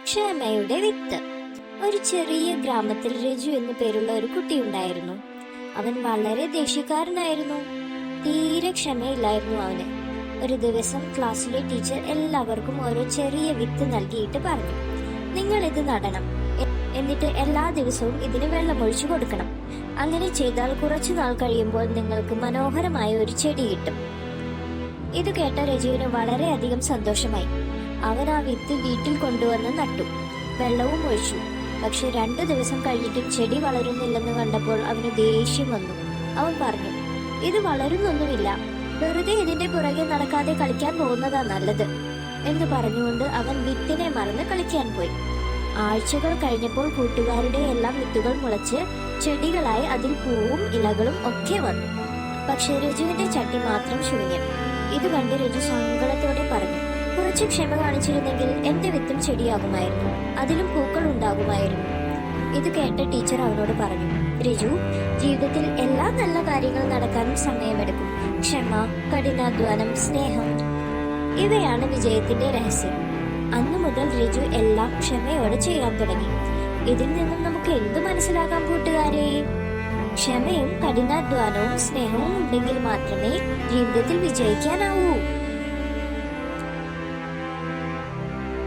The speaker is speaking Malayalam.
ക്ഷമയുടെ വിത്ത്. ഒരു ചെറിയ ഗ്രാമത്തിൽ രജു എന്നു പേരുള്ള ഒരു കുട്ടിയുണ്ടായിരുന്നു. അവൻ വളരെ ദേഷ്യക്കാരനായിരുന്നു. തീരെ ക്ഷമയില്ലായിരുന്നു അവന്. ഒരു ദിവസം ക്ലാസ്സിലെ ടീച്ചർ എല്ലാവർക്കും ഓരോ ചെറിയ വിത്ത് നൽകിയിട്ട് പറഞ്ഞു, നിങ്ങൾ ഇത് നടണം, എന്നിട്ട് എല്ലാ ദിവസവും ഇതിന് വെള്ളമൊഴിച്ചു കൊടുക്കണം. അങ്ങനെ ചെയ്താൽ കുറച്ചു നാൾ കഴിയുമ്പോൾ നിങ്ങൾക്ക് മനോഹരമായ ഒരു ചെടി കിട്ടും. ഇത് കേട്ട രജുവിന് വളരെയധികം സന്തോഷമായി. അവൻ ആ വിത്ത് വീട്ടിൽ കൊണ്ടുവന്ന് നട്ടു, വെള്ളവും ഒഴിച്ചു. പക്ഷെ 2 ദിവസം കഴിഞ്ഞിട്ടും ചെടി വളരുന്നില്ലെന്ന് കണ്ടപ്പോൾ അവന് ദേഷ്യം വന്നു. അവൻ പറഞ്ഞു, ഇത് വളരുന്നൊന്നുമില്ല, വെറുതെ ഇതിന്റെ പുറകെ നടക്കാതെ കളിക്കാൻ പോകുന്നതാ നല്ലത് എന്ന് പറഞ്ഞുകൊണ്ട് അവൻ വിത്തിനെ മറന്ന് കളിക്കാൻ പോയി. ആഴ്ചകൾ കഴിഞ്ഞപ്പോൾ കൂട്ടുകാരുടെ എല്ലാം വിത്തുകൾ മുളച്ച് ചെടികളായി അതിൽ പൂവും ഇലകളും ഒക്കെ വന്നു. പക്ഷെ രജുവിന്റെ ചട്ടി മാത്രം ശൂന്യം. ഇത് കണ്ട് രജു സങ്കടത്തോടെ പറഞ്ഞു, കുറച്ച് ക്ഷമ കാണിച്ചിരുന്നെങ്കിൽ എന്റെ വിത്തും ചെടിയാകുമായിരുന്നു, അതിലും പൂക്കൾ ഉണ്ടാകുമായിരുന്നു. ഇത് കേട്ട ടീച്ചർ അവനോട് പറഞ്ഞു, രജു, ജീവിതത്തിൽ എല്ലാ നല്ല കാര്യങ്ങൾ നടക്കാനും സമയമെടുക്കും. ക്ഷമ, കഠിനാധ്വാനം, സ്നേഹം ഇവയാണ് വിജയത്തിന്റെ രഹസ്യം. അന്നു മുതൽ രജു എല്ലാം ക്ഷമയോടെ ചെയ്യാൻ തുടങ്ങി. ഇതിൽ നിന്നും നമുക്ക് എന്ത് മനസ്സിലാക്കാം കൂട്ടുകാരെ? ക്ഷമയും കഠിനാധ്വാനവും സ്നേഹവും ഉണ്ടെങ്കിൽ മാത്രമേ ജീവിതത്തിൽ വിജയിക്കാനാവൂ.